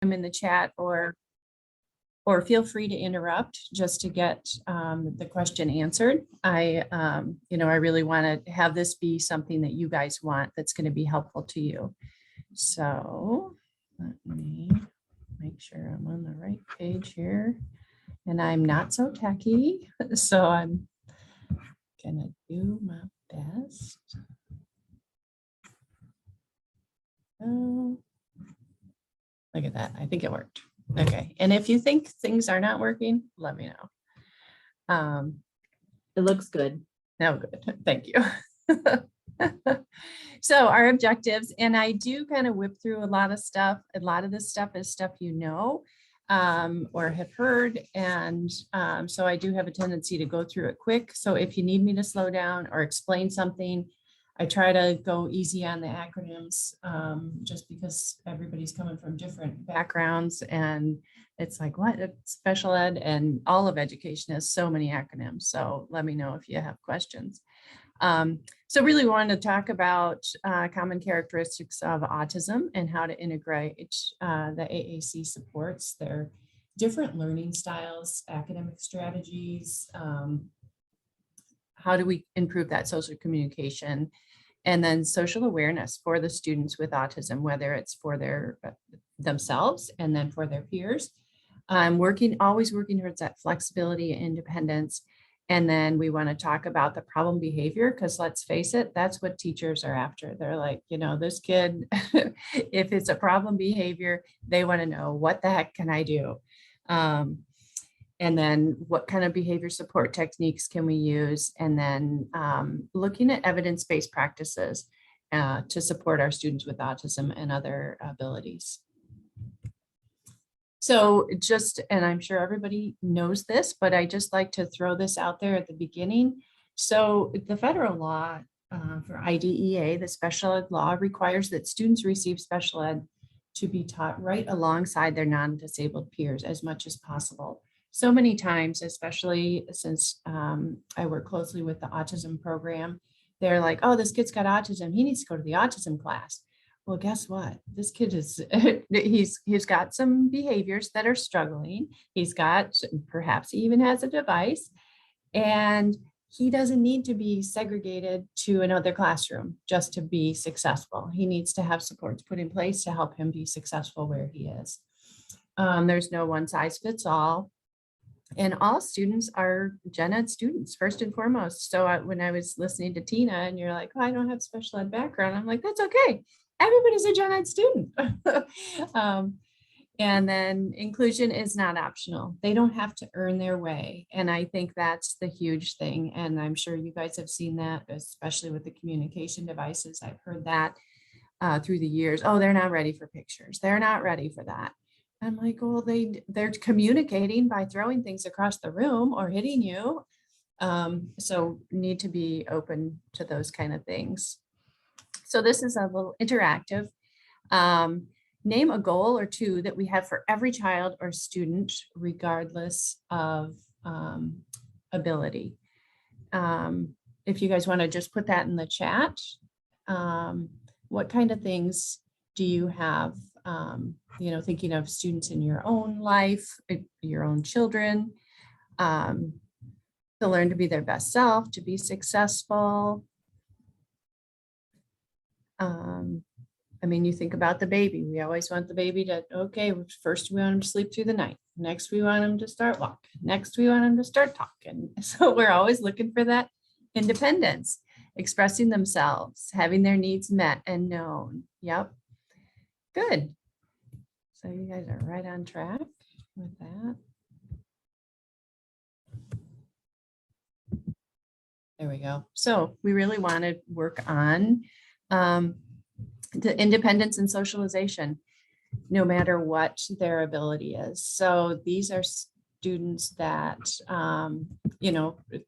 them in the chat, or feel free to interrupt just to get the question answered. I really want to have this be something that you guys want that's going to be helpful to you. So let me make sure I'm on the right page here. And I'm not so techy, so I'm gonna do my best. Oh, look at that. I think it worked. Okay. And if you think things are not working, let me know. It looks good. No, good. Thank you. So our objectives, and I do kind of whip through a lot of stuff. A lot of this stuff is stuff you know or have heard. And so I do have a tendency to go through it quick. So if you need me to slow down or explain something, I try to go easy on the acronyms just because everybody's coming from different backgrounds, and it's like, what? It's special ed, and all of education has so many acronyms. So let me know if you have questions. So really wanted to talk about common characteristics of autism and how to integrate the AAC supports their different learning styles, academic strategies. How do we improve that social communication? And then social awareness for the students with autism, whether it's for their themselves and then for their peers. Always working towards that flexibility and independence. And then we want to talk about the problem behavior, because let's face it, that's what teachers are after. They're like, this kid, if it's a problem behavior, they want to know, what the heck can I do? And then what kind of behavior support techniques can we use? And then looking at evidence-based practices to support our students with autism and other abilities. So and I'm sure everybody knows this, but I just like to throw this out there at the beginning. So the federal law for IDEA, the special ed law, requires that students receive special ed to be taught right alongside their non-disabled peers as much as possible. So many times, especially since I work closely with the autism program, they're like, oh, this kid's got autism. He needs to go to the autism class. Well, guess what? This kid is, he's got some behaviors that are struggling. He's got, perhaps he even has a device, and he doesn't need to be segregated to another classroom just to be successful. He needs to have supports put in place to help him be successful where he is. There's no one size fits all. And all students are gen ed students, first and foremost. So when I was listening to Tina and you're like, oh, I don't have special ed background, I'm like, that's okay. Everybody's a gen ed student. And then inclusion is not optional. They don't have to earn their way. And I think that's the huge thing. And I'm sure you guys have seen that, especially with the communication devices. I've heard that through the years. Oh, they're not ready for pictures. They're not ready for that. I'm like, well, they're communicating by throwing things across the room or hitting you. So need to be open to those kind of things. So this is a little interactive. Name a goal or two that we have for every child or student, regardless of ability. If you guys want to just put that in the chat, what kind of things do you have? Thinking of students in your own life, your own children, to learn to be their best self, to be successful. You think about the baby. We always want the baby to, okay, first we want him to sleep through the night. Next, we want him to start walking. Next, we want him to start talking. So we're always looking for that independence, expressing themselves, having their needs met and known. Yep. Good. So you guys are right on track with that. There we go. So we really want to work on the independence and socialization, no matter what their ability is. So these are students that,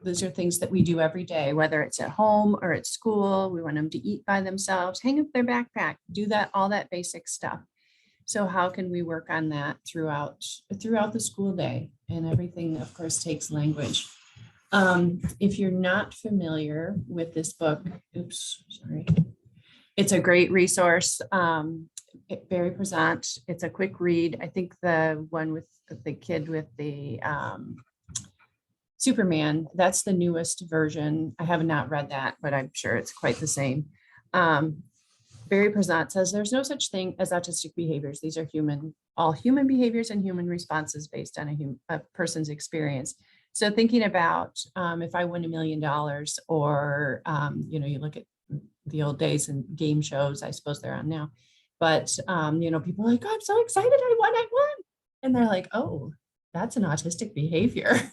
these are things that we do every day, whether it's at home or at school. We want them to eat by themselves, hang up their backpack, do that, all that basic stuff. So how can we work on that throughout the school day? And everything, of course, takes language. If you're not familiar with this book, it's a great resource. Very present. It's a quick read. I think the one with the kid with the Superman, that's the newest version. I have not read that, but I'm sure it's quite the same. Very present, says there's no such thing as autistic behaviors. These are all human behaviors and human responses based on a person's experience. So thinking about if I win $1 million, or you look at the old days and game shows, I suppose they're on now, but people are like, oh, I'm so excited, I won. And they're like, oh, that's an autistic behavior.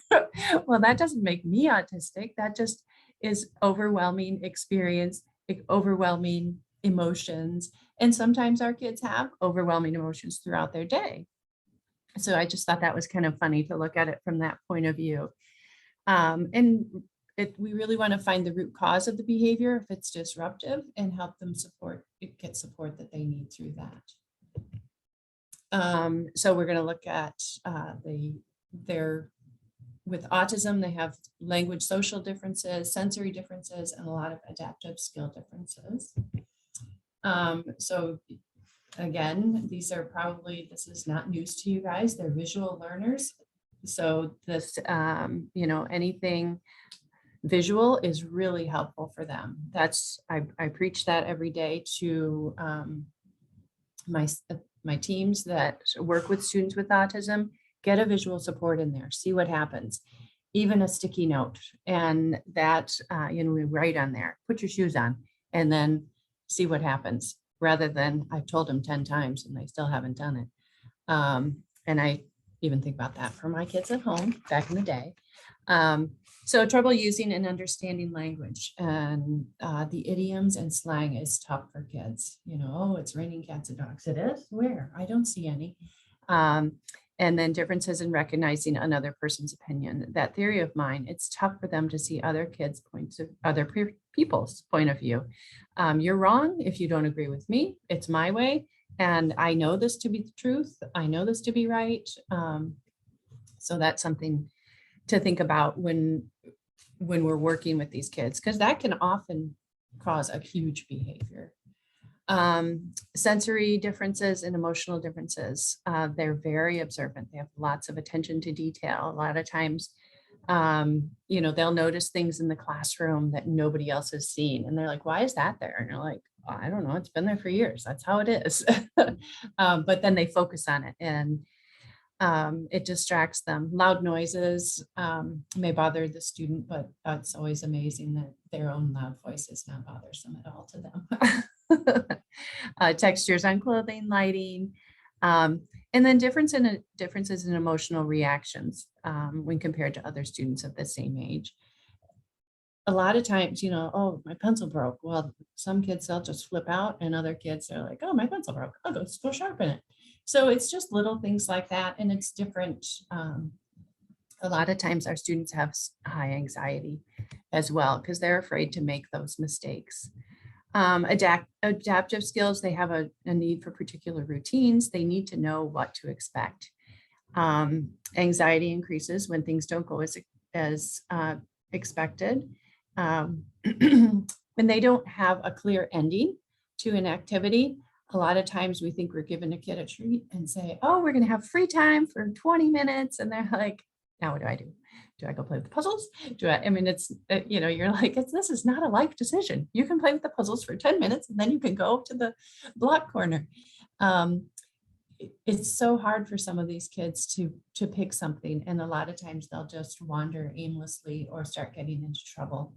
Well, that doesn't make me autistic. That just is overwhelming experience, overwhelming emotions. And sometimes our kids have overwhelming emotions throughout their day. So I just thought that was kind of funny to look at it from that point of view. We really want to find the root cause of the behavior if it's disruptive, and help them get support that they need through that. So we're going to look at with autism, they have language, social differences, sensory differences, and a lot of adaptive skill differences. So again, this is not news to you guys. They're visual learners. So this, anything visual is really helpful for them. I preach that every day to my teams that work with students with autism. Get a visual support in there, see what happens. Even a sticky note, and that we write on there, put your shoes on, and then see what happens, rather than I've told them 10 times and they still haven't done it. And I even think about that for my kids at home back in the day. So trouble using and understanding language, and the idioms and slang is tough for kids. Oh, it's raining cats and dogs. It is? Where? I don't see any. And then differences in recognizing another person's opinion. That theory of mine, it's tough for them to see other people's point of view. You're wrong if you don't agree with me. It's my way. And I know this to be the truth. I know this to be right. So that's something to think about when we're working with these kids, because that can often cause a huge behavior. Sensory differences and emotional differences. They're very observant. They have lots of attention to detail. A lot of times, they'll notice things in the classroom that nobody else has seen. And they're like, why is that there? And you're like, oh, I don't know. It's been there for years. That's how it is. But then they focus on it, and it distracts them. Loud noises may bother the student, but it's always amazing that their own loud voice is not bothersome at all to them. Textures on clothing, lighting, and then differences in emotional reactions when compared to other students of the same age. A lot of times, oh, my pencil broke. Well, some kids, they'll just flip out, and other kids are like, oh, my pencil broke. I'll go sharpen it. So it's just little things like that, and it's different. A lot of times our students have high anxiety as well, because they're afraid to make those mistakes. Adaptive skills, they have a need for particular routines. They need to know what to expect. Anxiety increases when things don't go as expected. When they don't have a clear ending to an activity, a lot of times we think we're giving a kid a treat and say, oh, we're going to have free time for 20 minutes. And they're like, now what do I do? Do I go play with the puzzles? It's, you're like, this is not a life decision. You can play with the puzzles for 10 minutes and then you can go to the block corner. It's so hard for some of these kids to pick something. And a lot of times they'll just wander aimlessly or start getting into trouble.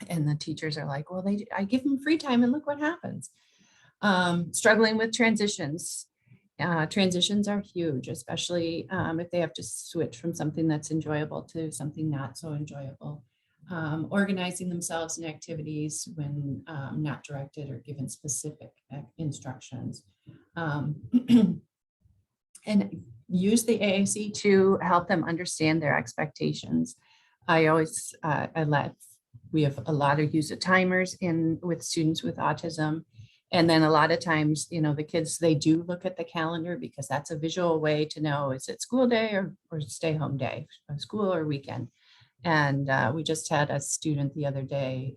And the teachers are like, well, I give them free time and look what happens. Struggling with transitions. Transitions are huge, especially if they have to switch from something that's enjoyable to something not so enjoyable. Organizing themselves in activities when not directed or given specific instructions. And use the AAC to help them understand their expectations. We have a lot of use of timers with students with autism. And then a lot of times, the kids, they do look at the calendar because that's a visual way to know, is it school day or stay home day, school or weekend. And we just had a student the other day,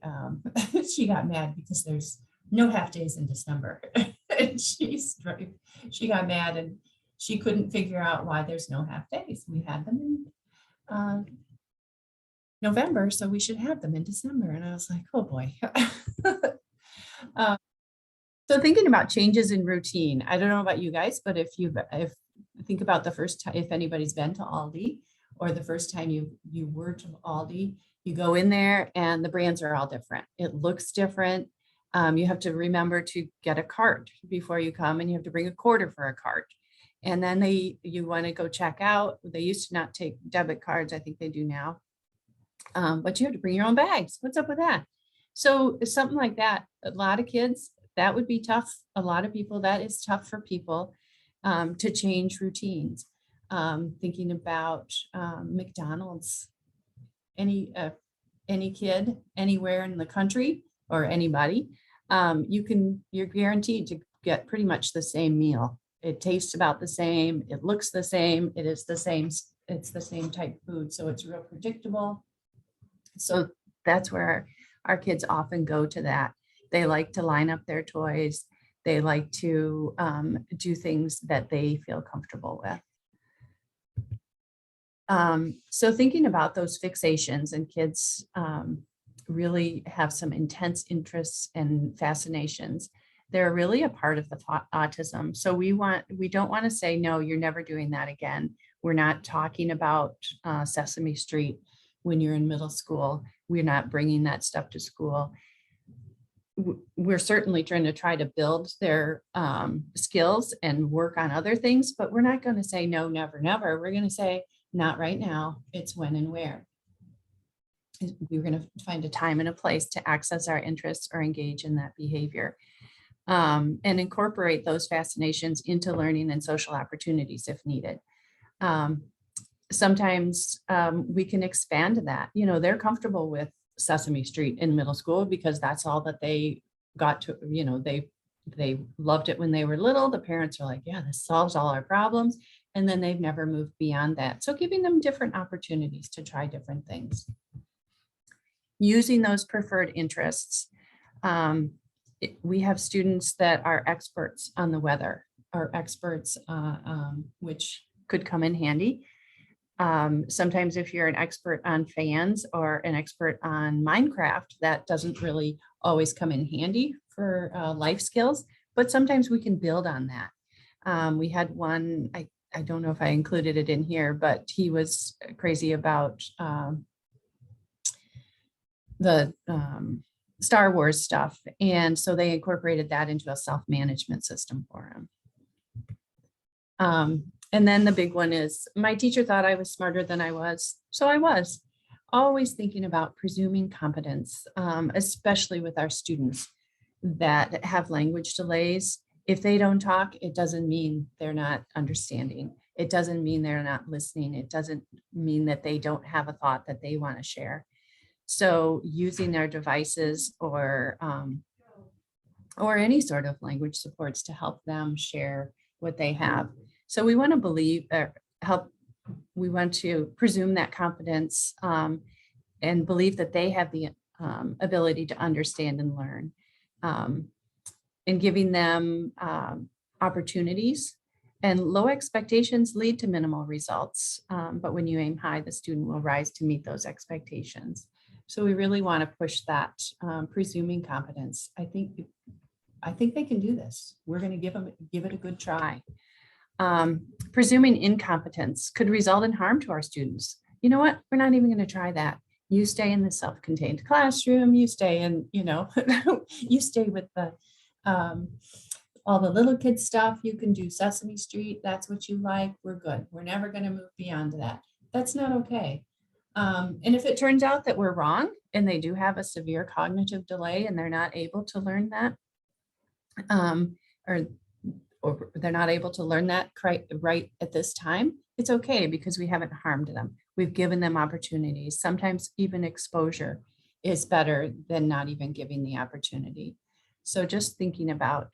she got mad because there's no half days in December. And she got mad and she couldn't figure out why there's no half days. We had them in November, so we should have them in December. And I was like, oh boy. So thinking about changes in routine, I don't know about you guys, but if think about the first time, if anybody's been to Aldi or the first time you were to Aldi, you go in there and the brands are all different. It looks different. You have to remember to get a cart before you come, and you have to bring a quarter for a cart. And then you want to go check out. They used to not take debit cards. I think they do now. But you have to bring your own bags. What's up with that? So something like that, a lot of kids, that would be tough. A lot of people, that is tough for people to change routines. Thinking about McDonald's, any kid anywhere in the country or anybody, you're guaranteed to get pretty much the same meal. It tastes about the same. It looks the same. It is the same. It's the same type of food. So it's real predictable. So that's where our kids often go to that. They like to line up their toys. They like to do things that they feel comfortable with. So thinking about those fixations, and kids really have some intense interests and fascinations. They're really a part of the autism. So we don't want to say, no, you're never doing that again. We're not talking about Sesame Street when you're in middle school. We're not bringing that stuff to school. We're certainly trying to build their skills and work on other things, but we're not going to say no, never, never. We're going to say not right now. It's when and where. We're going to find a time and a place to access our interests or engage in that behavior, and incorporate those fascinations into learning and social opportunities if needed. Sometimes we can expand that. They're comfortable with Sesame Street in middle school because that's all that they got to, they loved it when they were little. The parents are like, yeah, this solves all our problems. And then they've never moved beyond that. So giving them different opportunities to try different things. Using those preferred interests. We have students that are experts on the weather, or experts, which could come in handy. Sometimes if you're an expert on fans or an expert on Minecraft, that doesn't really always come in handy for life skills, but sometimes we can build on that. We had one, I don't know if I included it in here, but he was crazy about the Star Wars stuff. And so they incorporated that into a self-management system for him. And then the big one is, my teacher thought I was smarter than I was. So I was always thinking about presuming competence, especially with our students that have language delays. If they don't talk, it doesn't mean they're not understanding. It doesn't mean they're not listening. It doesn't mean that they don't have a thought that they want to share. So using their devices or any sort of language supports to help them share what they have. So we want to believe or we want to presume that competence and believe that they have the ability to understand and learn, and giving them opportunities. And low expectations lead to minimal results. But when you aim high, the student will rise to meet those expectations. So we really want to push that presuming competence. I think they can do this. We're going to give it a good try. Presuming incompetence could result in harm to our students. You know what? We're not even going to try that. You stay in the self-contained classroom. You stay in, you stay with the all the little kid stuff. You can do Sesame Street. That's what you like. We're good. We're never going to move beyond that. That's not okay. And if it turns out that we're wrong and they do have a severe cognitive delay and they're not able to learn that, or they're not able to learn that right at this time, it's okay because we haven't harmed them. We've given them opportunities. Sometimes even exposure is better than not even giving the opportunity. So just thinking about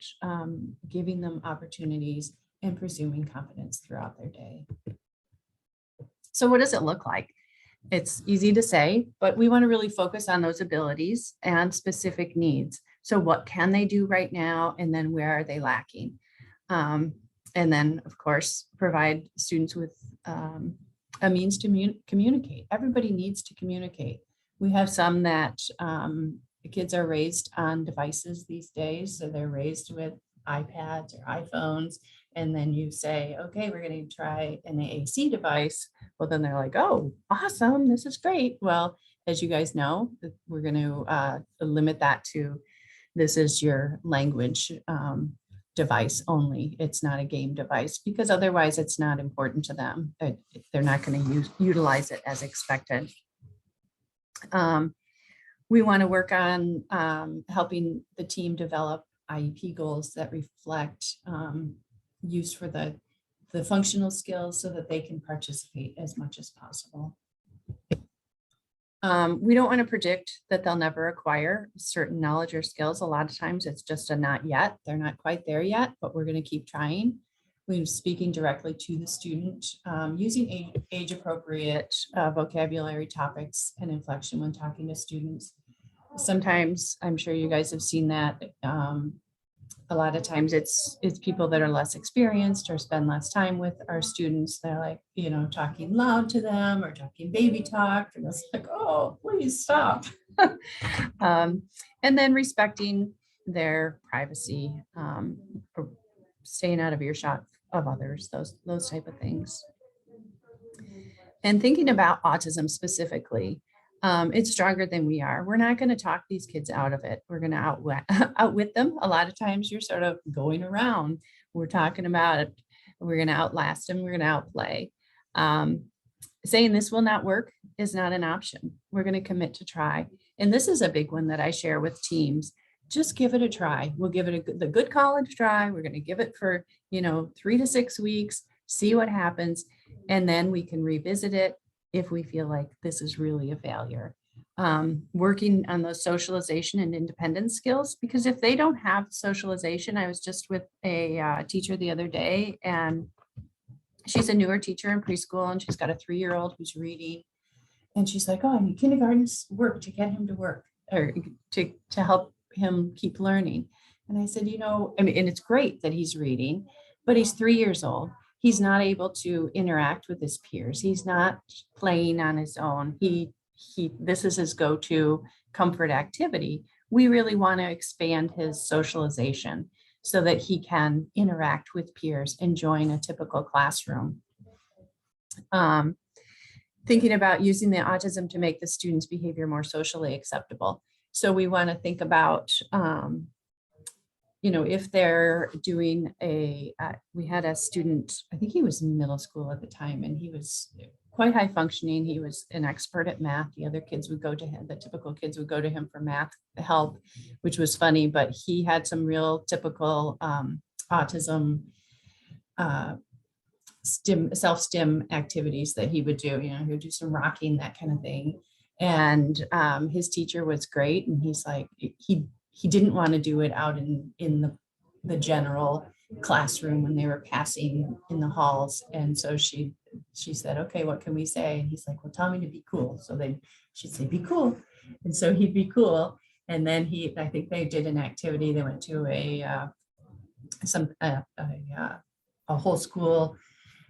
giving them opportunities and presuming competence throughout their day. So what does it look like? It's easy to say, but we want to really focus on those abilities and specific needs. So what can they do right now? And then where are they lacking? And then, of course, provide students with a means to communicate. Everybody needs to communicate. We have some that the kids are raised on devices these days. So they're raised with iPads or iPhones. And then you say, okay, we're going to try an AAC device. Well, then they're like, oh, awesome. This is great. Well, as you guys know, we're going to limit that to this is your language device only. It's not a game device because otherwise it's not important to them. They're not going to utilize it as expected. We want to work on helping the team develop IEP goals that reflect use for the functional skills so that they can participate as much as possible. We don't want to predict that they'll never acquire certain knowledge or skills. A lot of times it's just a not yet. They're not quite there yet, but we're going to keep trying. We're speaking directly to the student, using age-appropriate vocabulary, topics, and inflection when talking to students. Sometimes, I'm sure you guys have seen that, a lot of times it's people that are less experienced or spend less time with our students. They're like, talking loud to them or talking baby talk. And it's like, oh, please stop. And then respecting their privacy, or staying out of earshot of others, those type of things. And thinking about autism specifically, it's stronger than we are. We're not going to talk these kids out of it. We're going to outwit them. A lot of times you're sort of going around. We're talking about it. We're going to outlast them. We're going to outplay. Saying this will not work is not an option. We're going to commit to try. And this is a big one that I share with teams. Just give it a try. We'll give it the good college try. We're going to give it for, 3 to 6 weeks, see what happens. And then we can revisit it if we feel like this is really a failure. Working on those socialization and independence skills, because if they don't have socialization, I was just with a teacher the other day, and she's a newer teacher in preschool, and she's got a 3-year-old who's reading. And she's like, oh, I need kindergarten's work to get him to work, or to help him keep learning. And I said, and it's great that he's reading, but he's 3 years old. He's not able to interact with his peers. He's not playing on his own. This is his go-to comfort activity. We really want to expand his socialization so that he can interact with peers and join a typical classroom. Thinking about using the autism to make the student's behavior more socially acceptable. So we want to think about, if they're doing we had a student, I think he was in middle school at the time, and he was quite high functioning. He was an expert at math. The other kids would go to him, the typical kids would go to him for math help, which was funny, but he had some real typical autism self-stim activities that he would do. He would do some rocking, that kind of thing. And his teacher was great. And he's like, he didn't want to do it out in the general classroom when they were passing in the halls. And so she said, okay, what can we say? And he's like, well, tell me to be cool. So she'd say, be cool. And so he'd be cool. And then I think they did an activity. They went to a whole school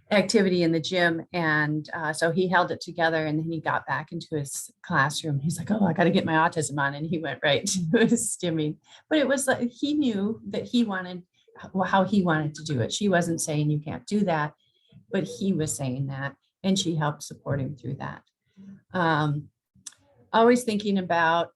activity in the gym. And so he held it together, and then he got back into his classroom. He's like, oh, I got to get my autism on. And he went right to his stimming. But it was like, he knew that he wanted, how he wanted to do it. She wasn't saying you can't do that, but he was saying that, and she helped support him through that. Always thinking about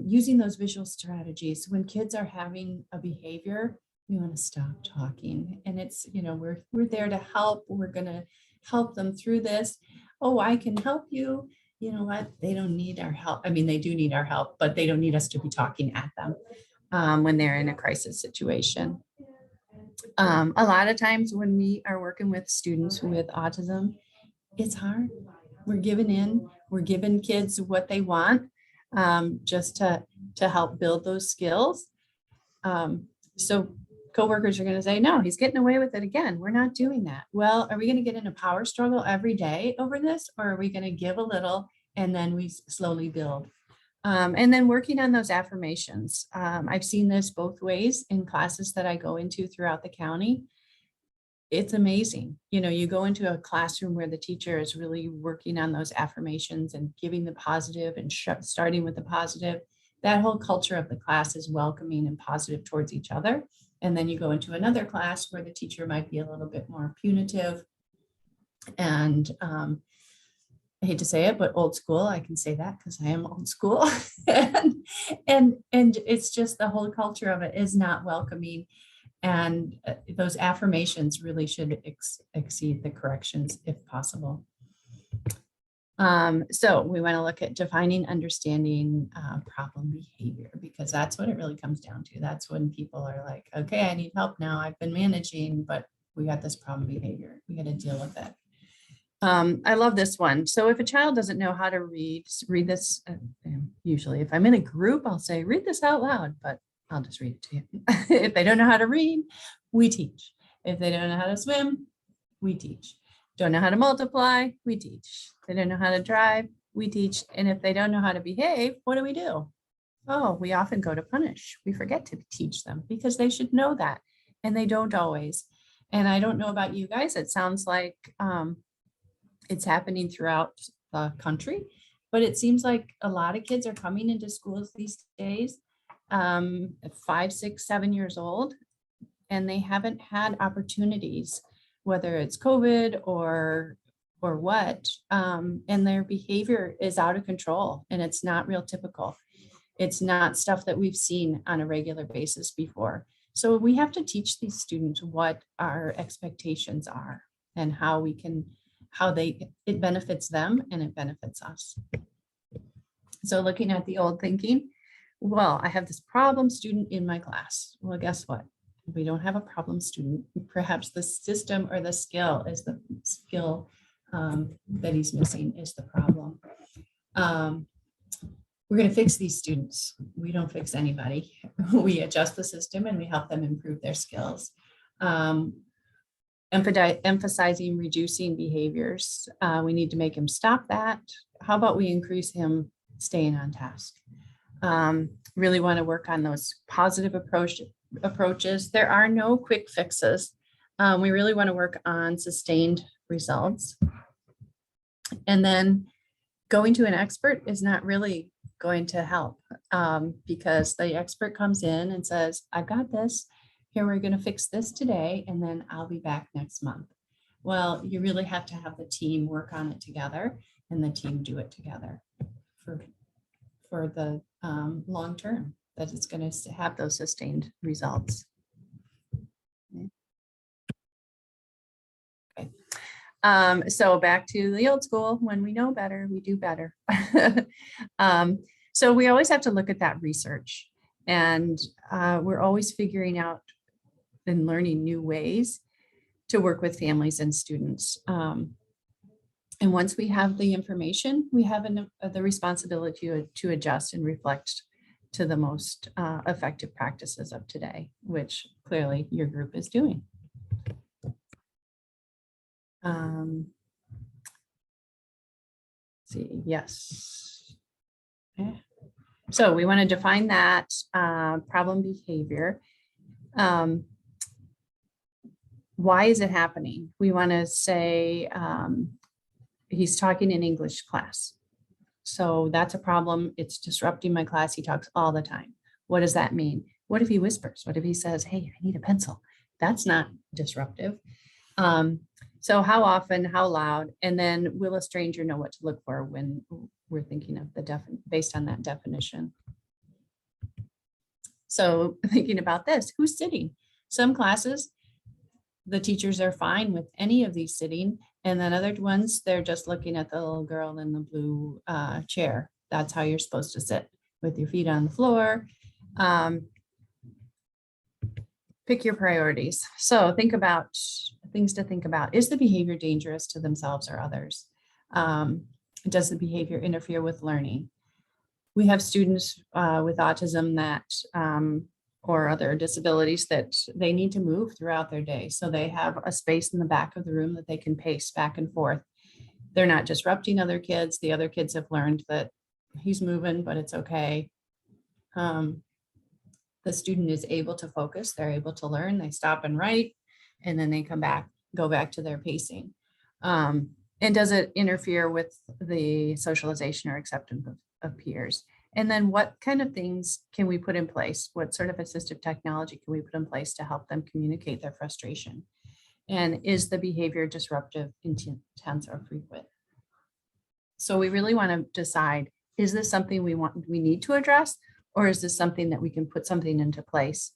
using those visual strategies. When kids are having a behavior, we want to stop talking, and it's, we're there to help. We're going to help them through this. Oh, I can help you. You know what? They don't need our help. I mean, they do need our help, but they don't need us to be talking at them when they're in a crisis situation. A lot of times when we are working with students with autism, it's hard. We're giving in. We're giving kids what they want, just to help build those skills. So coworkers are going to say, no, he's getting away with it again. We're not doing that. Well, are we going to get in a power struggle every day over this? Or are we going to give a little and then we slowly build? And then working on those affirmations. I've seen this both ways in classes that I go into throughout the county. It's amazing. You know, you go into a classroom where the teacher is really working on those affirmations and giving the positive and starting with the positive. That whole culture of the class is welcoming and positive towards each other. And then you go into another class where the teacher might be a little bit more punitive and I hate to say it, but old school. I can say that because I am old school. and it's just the whole culture of it is not welcoming. And those affirmations really should exceed the corrections if possible. So we want to look at defining, understanding problem behavior, because that's what it really comes down to. That's when people are like, okay, I need help now. I've been managing, but we got this problem behavior. We got to deal with it. I love this one. So if a child doesn't know how to read this, usually if I'm in a group, I'll say, read this out loud, but I'll just read it to you. If they don't know how to read, we teach. If they don't know how to swim, we teach. Don't know how to multiply, we teach. They don't know how to drive, we teach. And if they don't know how to behave, what do? Oh, we often go to punish. We forget to teach them because they should know that. And they don't always. And I don't know about you guys. It sounds like it's happening throughout the country, but it seems like a lot of kids are coming into schools these days, 5, 6, 7 years old, and they haven't had opportunities, whether it's COVID or what, and their behavior is out of control and it's not real typical. It's not stuff that we've seen on a regular basis before. So we have to teach these students what our expectations are and how it benefits them and it benefits us. So looking at the old thinking, well, I have this problem student in my class. Well, guess what? We don't have a problem student. Perhaps the system or the skill is the skill that he's missing is the problem. We're going to fix these students. We don't fix anybody. We adjust the system and we help them improve their skills. Emphasizing reducing behaviors. We need to make him stop that. How about we increase him staying on task? Really want to work on those positive approaches. There are no quick fixes. We really want to work on sustained results. And then going to an expert is not really going to help because the expert comes in and says, I've got this. Here, we're going to fix this today, and then I'll be back next month. Well, you really have to have the team work on it together and the team do it together for the long term, that it's going to have those sustained results. Okay. So back to the old school, when we know better, we do better. So we always have to look at that research, and we're always figuring out and learning new ways to work with families and students. And once we have the information, we have the responsibility to adjust and reflect to the most effective practices of today, which clearly your group is doing. See, yes. Okay. So we want to define that problem behavior. Why is it happening? We want to say he's talking in English class. So that's a problem. It's disrupting my class. He talks all the time. What does that mean? What if he whispers? What if he says, hey, I need a pencil? That's not disruptive. So how often, how loud, and then will a stranger know what to look for when we're thinking of based on that definition? So thinking about this, who's sitting? Some classes, the teachers are fine with any of these sitting, and then other ones, they're just looking at the little girl in the blue chair. That's how you're supposed to sit, with your feet on the floor. Pick your priorities. So think about things to think about. Is the behavior dangerous to themselves or others? Does the behavior interfere with learning? We have students with autism that or other disabilities that they need to move throughout their day. So they have a space in the back of the room that they can pace back and forth. They're not disrupting other kids. The other kids have learned that he's moving, but it's okay. The student is able to focus, they're able to learn, they stop and write, and then they go back to their pacing. And does it interfere with the socialization or acceptance of peers? And then what kind of things can we put in place? What sort of assistive technology can we put in place to help them communicate their frustration? And is the behavior disruptive, intense, or frequent? So we really want to decide, is this something we need to address, or is this something that we can put something into place?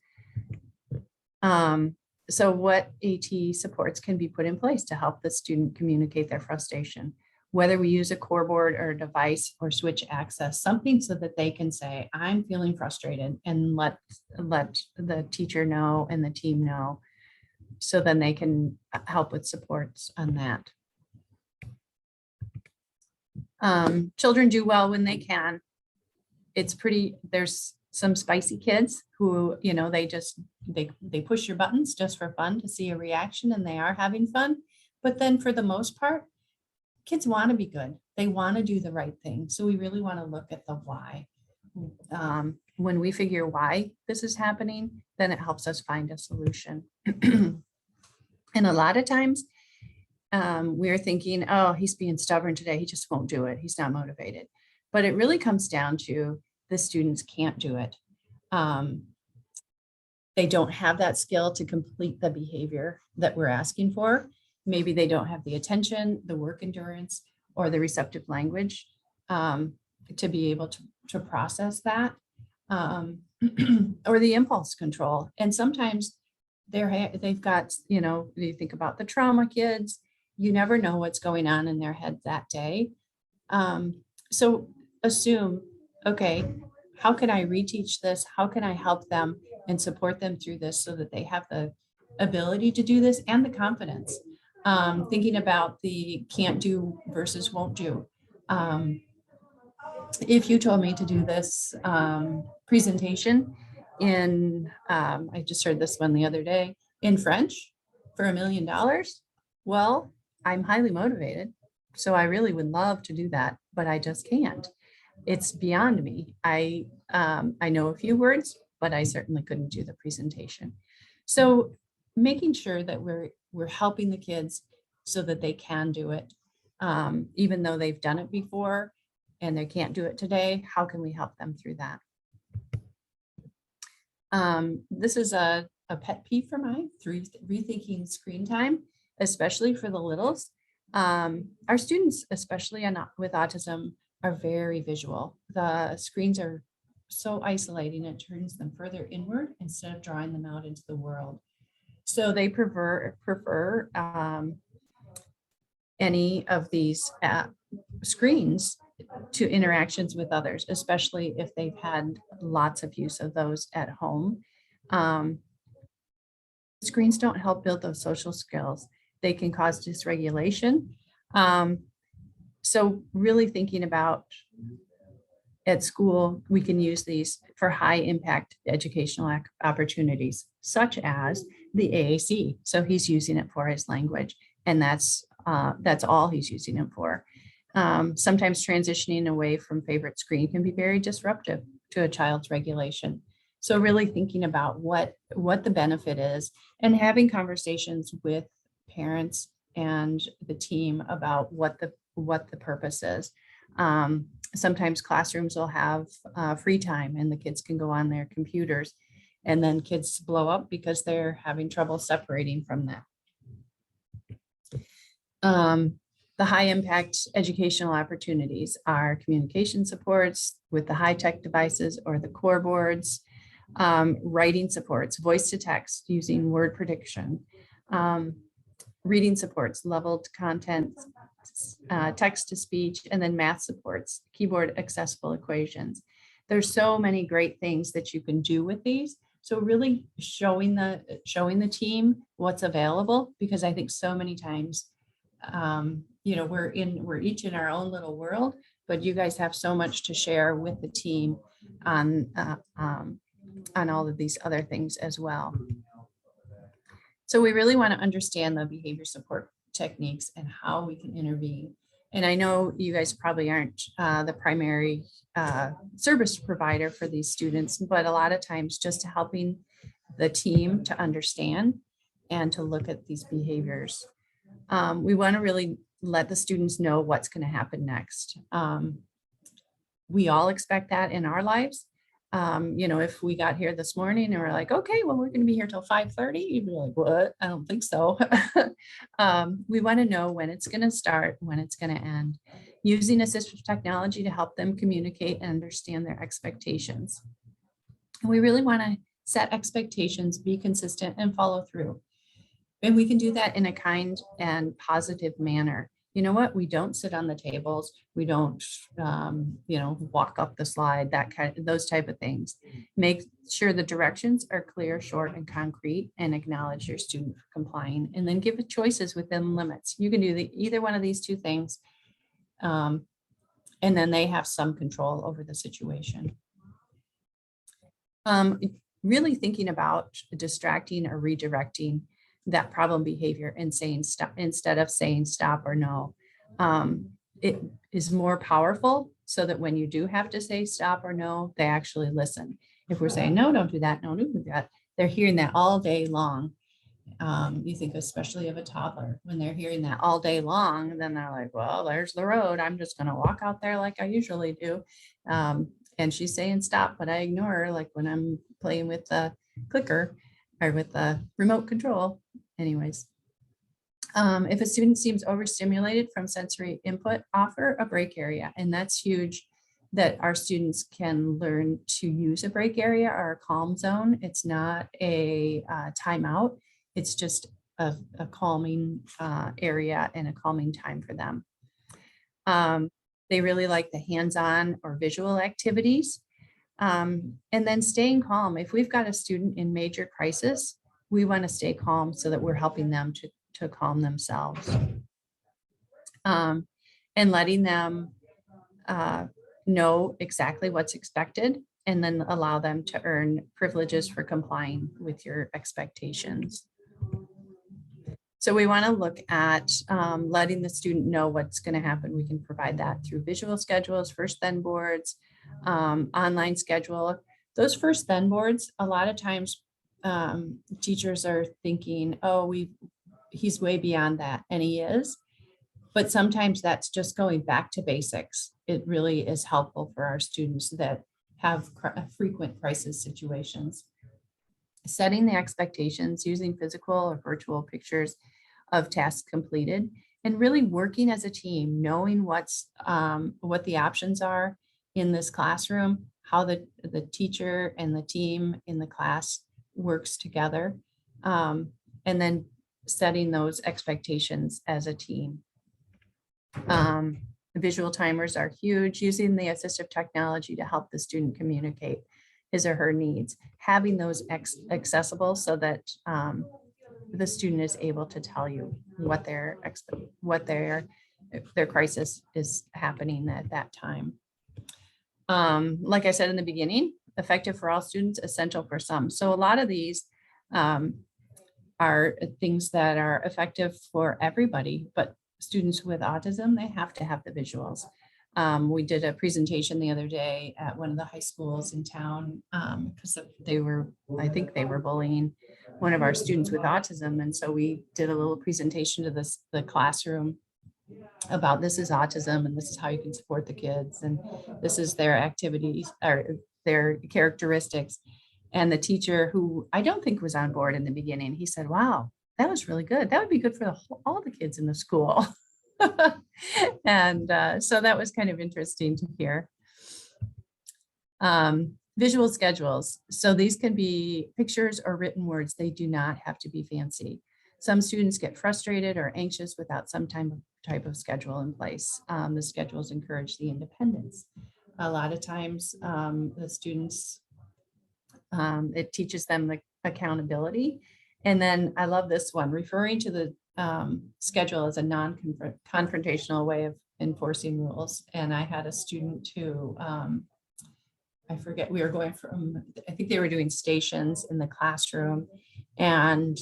So what AT supports can be put in place to help the student communicate their frustration, whether we use a core board or a device or switch access, something so that they can say, I'm feeling frustrated, and let the teacher know and the team know, so then they can help with supports on that. Children do well when they can. It's pretty, there's some spicy kids who, you know, they push your buttons just for fun to see a reaction, and they are having fun. But then for the most part, kids want to be good. They want to do the right thing. So we really want to look at the why. When we figure why this is happening, then it helps us find a solution. And a lot of times we're thinking, oh, he's being stubborn today, he just won't do it, he's not motivated. But it really comes down to the students can't do it. They don't have that skill to complete the behavior that we're asking for. Maybe they don't have the attention, the work endurance, or the receptive language to be able to process that, or the impulse control. And sometimes they've got, you know, you think about the trauma kids, you never know what's going on in their head that day. So assume, okay, how can I reteach this? How can I help them and support them through this so that they have the ability to do this and the confidence? Thinking about the can't do versus won't do. If you told me to do this presentation in, I just heard this one the other day, in French for $1 million, well, I'm highly motivated. So I really would love to do that, but I just can't. It's beyond me. I know a few words, but I certainly couldn't do the presentation. So making sure that we're helping the kids so that they can do it, even though they've done it before and they can't do it today. How can we help them through that? This is a pet peeve for mine, rethinking screen time, especially for the littles. Our students, especially with autism, are very visual. The screens are so isolating, it turns them further inward instead of drawing them out into the world. So they prefer any of these screens to interactions with others, especially if they've had lots of use of those at home. Screens don't help build those social skills. They can cause dysregulation. So really thinking about at school, we can use these for high impact educational opportunities, such as the AAC. So he's using it for his language, and that's all he's using it for. Sometimes transitioning away from favorite screen can be very disruptive to a child's regulation. So really thinking about what the benefit is and having conversations with parents and the team about what the purpose is. Sometimes classrooms will have free time and the kids can go on their computers, and then kids blow up because they're having trouble separating from that. The high impact educational opportunities are communication supports with the high tech devices or the core boards, writing supports, voice to text using word prediction, reading supports, leveled content, text to speech, and then math supports, keyboard accessible equations. There's so many great things that you can do with these. So really showing the team what's available, because I think so many times, you know, we're each in our own little world, but you guys have so much to share with the team on all of these other things as well. So we really want to understand the behavior support techniques and how we can intervene. And I know you guys probably aren't the primary service provider for these students, but a lot of times just helping the team to understand and to look at these behaviors. We want to really let the students know what's going to happen next. We all expect that in our lives. If we got here this morning and we're like, okay, well, we're going to be here till 5:30, you'd be like, what? I don't think so. We want to know when it's going to start, when it's going to end, using assistive technology to help them communicate and understand their expectations. And we really want to set expectations, be consistent, and follow through. And we can do that in a kind and positive manner. You know what? We don't sit on the tables. We don't, walk up the slide, those type of things. Make sure the directions are clear, short, and concrete, and acknowledge your student for complying, and then give it choices within limits. You can do either one of these two things. And then they have some control over the situation. Really thinking about distracting or redirecting that problem behavior and saying stop instead of saying stop or no. It is more powerful so that when you do have to say stop or no, they actually listen. If we're saying, no, don't do that, no, don't do that, they're hearing that all day long. You think especially of a toddler, when they're hearing that all day long, then they're like, well, there's the road. I'm just going to walk out there like I usually do. And she's saying stop, but I ignore her, like when I'm playing with the clicker or with the remote control. Anyways, if a student seems overstimulated from sensory input, offer a break area. And that's huge, that our students can learn to use a break area or a calm zone. It's not a timeout. It's just a calming area and a calming time for them. They really like the hands-on or visual activities. And then staying calm. If we've got a student in major crisis, we want to stay calm so that we're helping them to calm themselves. And letting them know exactly what's expected, and then allow them to earn privileges for complying with your expectations. So we want to look at letting the student know what's going to happen. We can provide that through visual schedules, first then boards, online schedule. Those first then boards, a lot of times teachers are thinking, oh, he's way beyond that, and he is. But sometimes that's just going back to basics. It really is helpful for our students that have frequent crisis situations. Setting the expectations, using physical or virtual pictures of tasks completed, and really working as a team, knowing what the options are in this classroom, how the teacher and the team in the class works together, and then setting those expectations as a team. Visual timers are huge, using the assistive technology to help the student communicate his or her needs, having those accessible so that the student is able to tell you what their crisis is happening at that time. Like I said in the beginning, effective for all students, essential for some. So a lot of these are things that are effective for everybody, but students with autism, they have to have the visuals. We did a presentation the other day at one of the high schools in town because I think they were bullying one of our students with autism. And so we did a little presentation to the classroom about this is autism and this is how you can support the kids. And this is their activities or their characteristics. And the teacher, who I don't think was on board in the beginning, he said, wow, that was really good. That would be good for all the kids in the school. And so that was kind of interesting to hear. Visual schedules. So these can be pictures or written words. They do not have to be fancy. Some students get frustrated or anxious without some type of schedule in place. The schedules encourage the independence. A lot of times the students, it teaches them the accountability. And then I love this one, referring to the schedule as a non-confrontational way of enforcing rules. And I had a student who, I forget, we were going from, I think they were doing stations in the classroom, and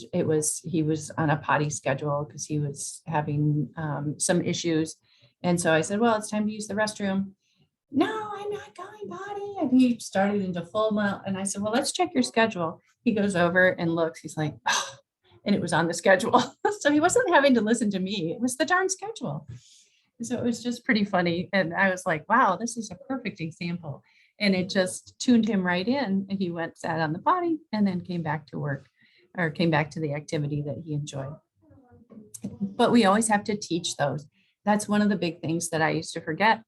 he was on a potty schedule because he was having some issues. And so I said, well, it's time to use the restroom. No, I'm not going potty. And he started into full mouth. And I said, well, let's check your schedule. He goes over and looks, he's like, oh, and it was on the schedule. So he wasn't having to listen to me. It was the darn schedule. So it was just pretty funny. And I was like, wow, this is a perfect example. And it just tuned him right in. And he went, sat on the potty, and then came back to work, or came back to the activity that he enjoyed. But we always have to teach those. That's one of the big things that I used to forget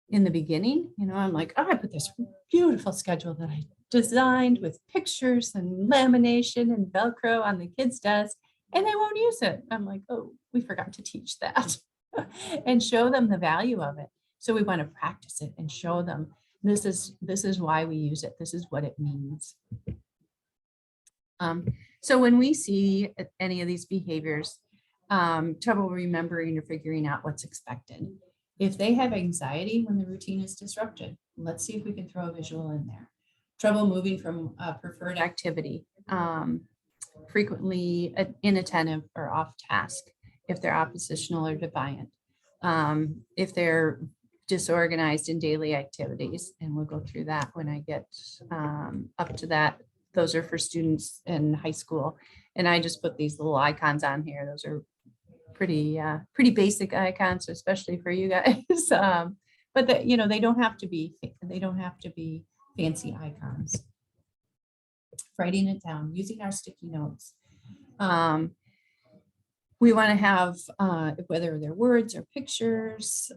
in the beginning. You know, I'm like, oh, I put this beautiful schedule that I designed with pictures and lamination and Velcro on the kids' desk, and they won't use it. I'm like, oh, we forgot to teach that and show them the value of it. So we want to practice it and show them this is why we use it. This is what it means. So when we see any of these behaviors, trouble remembering or figuring out what's expected. If they have anxiety when the routine is disrupted, let's see if we can throw a visual in there. Trouble moving from a preferred activity, frequently inattentive or off task, if they're oppositional or defiant, if they're disorganized in daily activities, and we'll go through that when I get up to that. Those are for students in high school. And I just put these little icons on here. Those are pretty basic icons, especially for you guys. But that, you know, they don't have to be fancy icons. Writing it down, using our sticky notes. We want to have, whether they're words or pictures,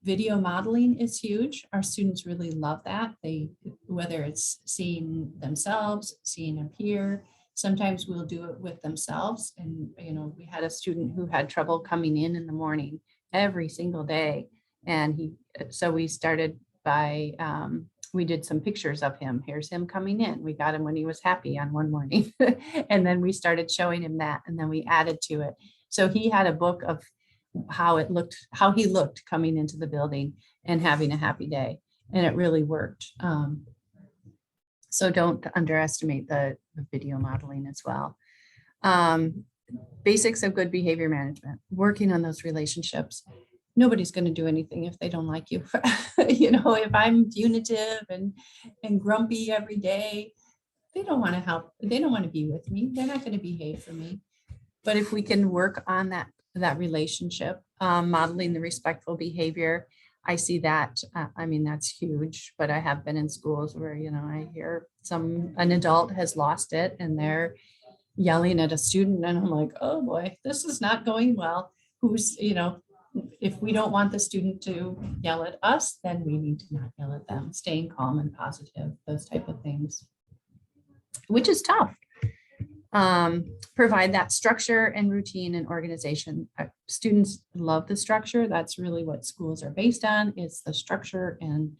video modeling is huge. Our students really love that. Whether it's seeing themselves, seeing a peer, sometimes we'll do it with themselves. And, you know, we had a student who had trouble coming in the morning every single day. And so we started by, we did some pictures of him. Here's him coming in. We got him when he was happy on one morning. And then we started showing him that, and then we added to it. So he had a book of how he looked coming into the building and having a happy day. And it really worked. So don't underestimate the video modeling as well. Basics of good behavior management, working on those relationships. Nobody's going to do anything if they don't like you. You know, if I'm punitive and grumpy every day, they don't want to help. They don't want to be with me. They're not going to behave for me. But if we can work on that relationship, modeling the respectful behavior, I see that. I mean, that's huge. But I have been in schools where, you know, I hear an adult has lost it and they're yelling at a student, and I'm like, oh boy, this is not going well. You know, if we don't want the student to yell at us, then we need to not yell at them. Staying calm and positive, those type of things, which is tough. Provide that structure and routine and organization. Students love the structure. That's really what schools are based on. It's the structure and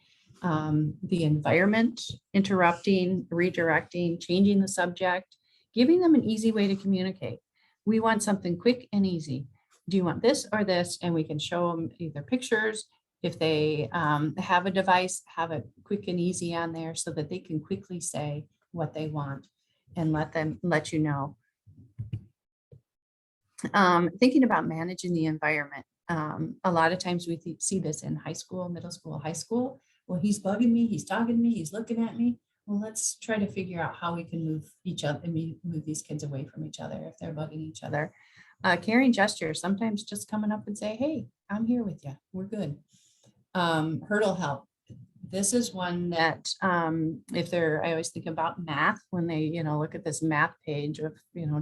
the environment, interrupting, redirecting, changing the subject, giving them an easy way to communicate. We want something quick and easy. Do you want this or this? And we can show them either pictures. If they have a device, have it quick and easy on there so that they can quickly say what they want and let you know. Thinking about managing the environment. A lot of times we see this in high school, middle school, high school. Well, he's bugging me, he's talking to me, he's looking at me. Well, let's try to figure out how we can move these kids away from each other if they're bugging each other. Caring gestures, sometimes just coming up and say, hey, I'm here with you. We're good. Hurdle help. This is one that I always think about math when they, you know, look at this math page of,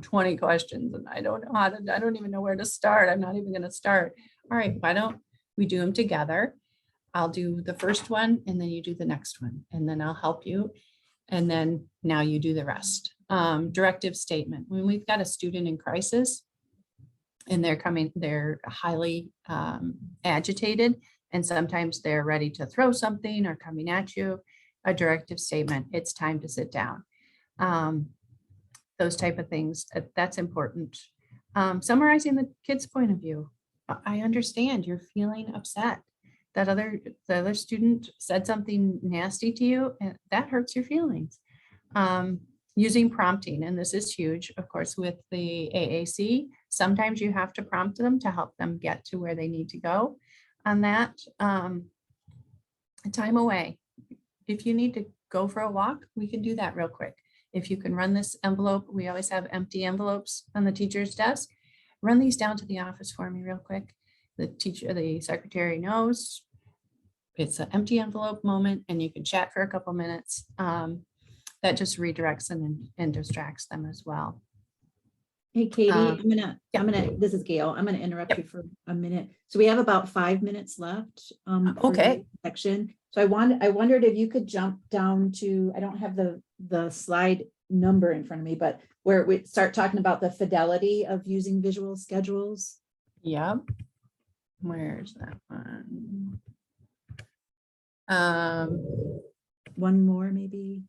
20 questions and I don't even know where to start. I'm not even going to start. All right, why don't we do them together? I'll do the first one and then you do the next one and then I'll help you. And then now you do the rest. Directive statement. When we've got a student in crisis and they're highly agitated, and sometimes they're ready to throw something or coming at you, a directive statement, it's time to sit down. Those type of things, that's important. Summarizing the kid's point of view. I understand you're feeling upset. The other student said something nasty to you and that hurts your feelings. Using prompting, and this is huge, of course, with the AAC, Sometimes you have to prompt them to help them get to where they need to go on that. Time away. If you need to go for a walk, we can do that real quick. If you can run this envelope, we always have empty envelopes on the teacher's desk. Run these down to the office for me real quick. The secretary knows it's an empty envelope moment and you can chat for a couple minutes. That just redirects them and distracts them as well. Hey, Katie, yeah. this is Gail. I'm gonna interrupt you for a minute. So we have about 5 minutes left. For Okay. this section. So I wondered if you could jump down to, I don't have the slide number in front of me, but where we start talking about the fidelity of using visual schedules. Yep. Where's that one? One more, maybe.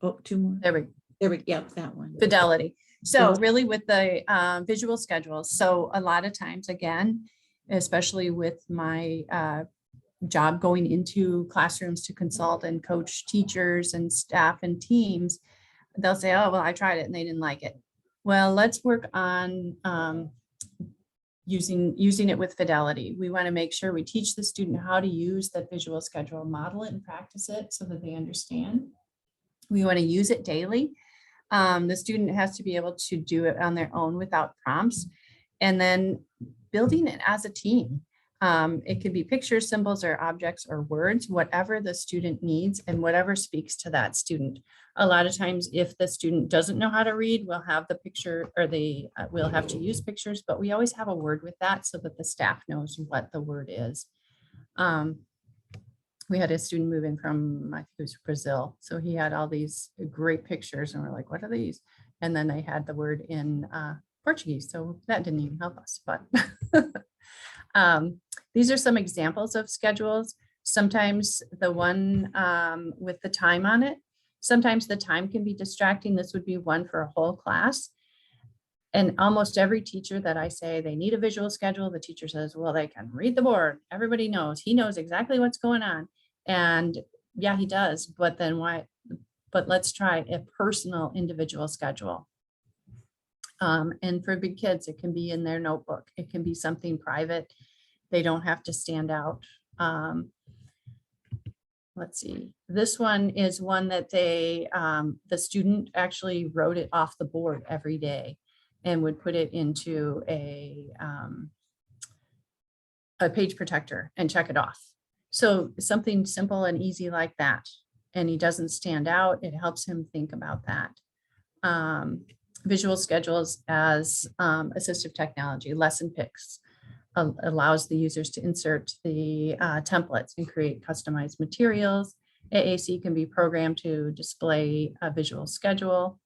Oh, two more. There we go. Yeah, that one. Fidelity. So really with the visual schedules. So a lot of times, again, especially with my job going into classrooms to consult and coach teachers and staff and teams, they'll say, oh, well, I tried it and they didn't like it. Well, let's work on using it with fidelity. We want to make sure we teach the student how to use that visual schedule, model it and practice it so that they understand. We want to use it daily. The student has to be able to do it on their own without prompts, and then building it as a team. It can be pictures, symbols, or objects or words, whatever the student needs and whatever speaks to that student. A lot of times, if the student doesn't know how to read, we'll have the picture, or we'll have to use pictures, but we always have a word with that so that the staff knows what the word is. We had a student move in from, I think it was Brazil. So he had all these great pictures and we're like, what are these? And then they had the word in Portuguese. So that didn't even help us, but these are some examples of schedules. Sometimes the one with the time on it, sometimes the time can be distracting. This would be one for a whole class. And almost every teacher that I say they need a visual schedule, the teacher says, well, they can read the board. Everybody knows, he knows exactly what's going on. And yeah, he does. But then why? But let's try a personal individual schedule. And for big kids, it can be in their notebook. It can be something private. They don't have to stand out. Let's see. This one is one that the student actually wrote it off the board every day and would put it into a page protector and check it off. So something simple and easy like that. And he doesn't stand out. It helps him think about that. Visual schedules as assistive technology, lesson picks, allows the users to insert the templates and create customized materials. AAC can be programmed to display a visual schedule.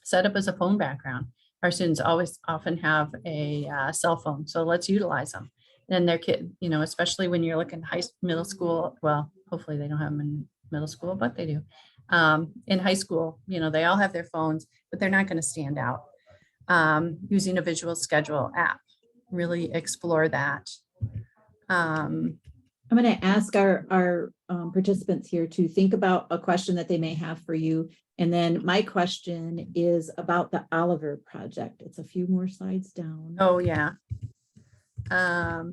Set up as a phone background. Our students often have a cell phone, so let's utilize them. And their kid, especially when you're looking middle school, well, hopefully they don't have them in middle school, but they do. In high school, they all have their phones, but they're not going to stand out. Using a visual schedule app, really explore that. I'm going to ask our participants here to think about a question that they may have for you. And then my question is about the Oliver project. It's a few more slides down. Oh, yeah. I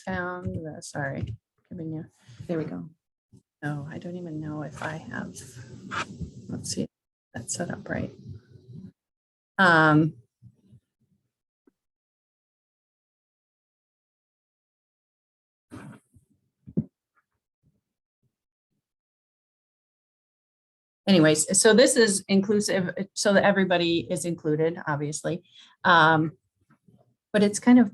found the, sorry, giving you. There we go. No, I don't even know if I have, let's see, that's set up right. Anyways, so this is inclusive, so that everybody is included, obviously. But it's kind of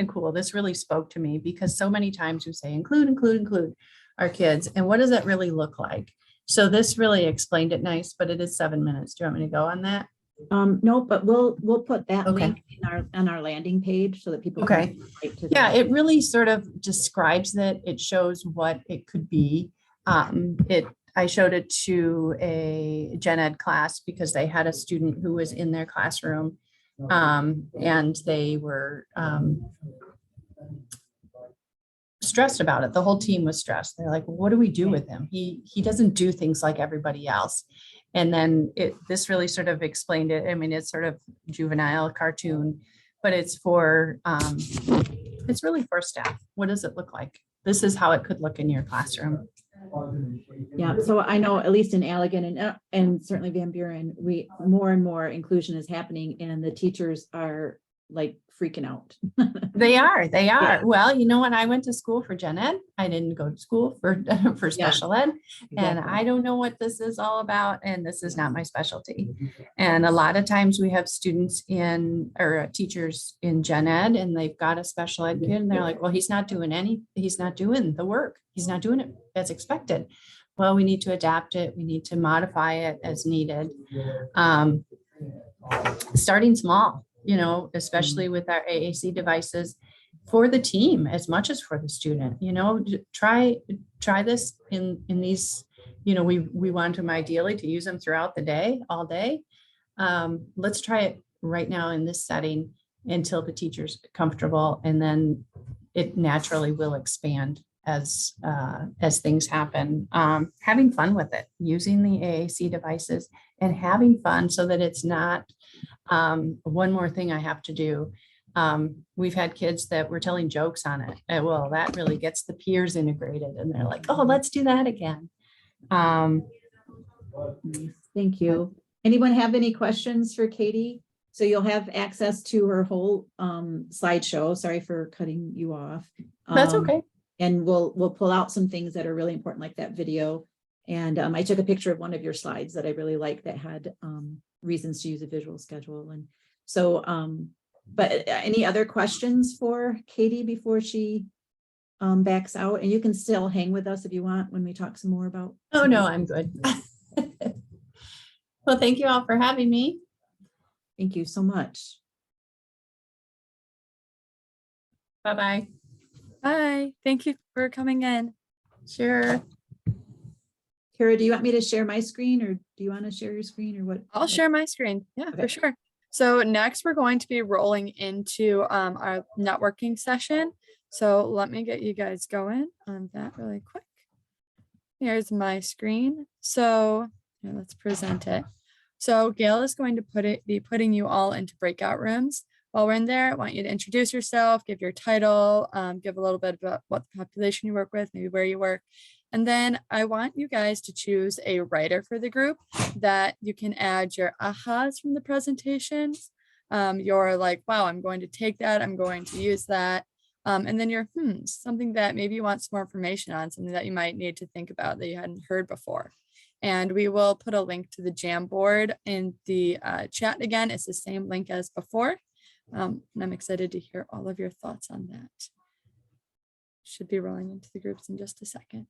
cool. This really spoke to me because so many times we say include our kids. And what does that really look like? So this really explained it nice, but it is 7 minutes. Do you want me to go on that? No, but we'll put that Okay. link on our landing page so that people Okay. can right to Yeah, that. it really sort of describes that. It shows what it could be. I showed it to a gen ed class because they had a student who was in their classroom and they were stressed about it. The whole team was stressed. They're like, well, what do we do with him? He doesn't do things like everybody else. And then this really sort of explained it. I mean, it's sort of juvenile cartoon, but it's really for staff. What does it look like? This is how it could look in your classroom. Yeah, so I know at least in Allegan and certainly Van Buren, more and more inclusion is happening and the teachers are like freaking out. They are. Yeah. Well, you know what? I went to school for gen ed. I didn't go to school for special ed. And Exactly. I don't know what this is all about. And this is not my specialty. And a lot of times we have students teachers in gen ed and they've got a special ed kid and they're like, well, he's not doing the work. He's not doing it as expected. Well, we need to adapt it. We need to modify it as needed. Starting small, especially with our AAC devices for the team as much as for the student, try this in these, we want them ideally to use them throughout the day, all day. Let's try it right now in this setting until the teacher's comfortable, and then it naturally will expand as things happen. Having fun with it, using the AAC devices and having fun so that it's not one more thing I have to do. We've had kids that were telling jokes on it. And well, that really gets the peers integrated and they're like, oh, let's do that again. Thank you. Anyone have any questions for Katy? So you'll have access to her whole slideshow. Sorry for cutting you off. That's okay. And we'll pull out some things that are really important, like that video. And I took a picture of one of your slides that I really liked that had reasons to use a visual schedule. And so, but any other questions for Katy before she backs out? And you can still hang with us if you want when we talk some more about. Oh, no, I'm good. Well, thank you all for having me. Thank you so much. Bye-bye. Bye. Thank you for coming in. Sure. Kara, do you want me to share my screen or do you want to share your screen or what? I'll share my screen. Yeah, Okay. for sure. So next we're going to be rolling into our networking session. So let me get you guys going on that really quick. Here's my screen. So here, let's present it. So Gail is going to be putting you all into breakout rooms. While we're in there, I want you to introduce yourself, give your title, give a little bit about what the population you work with, maybe where you work. And then I want you guys to choose a writer for the group that you can add your ahas from the presentations. You're like, wow, I'm going to take that. I'm going to use that. And then your something that maybe you want some more information on, something that you might need to think about that you hadn't heard before. And we will put a link to the Jamboard in the chat again. It's the same link as before. And I'm excited to hear all of your thoughts on that. Should be rolling into the groups in just a second.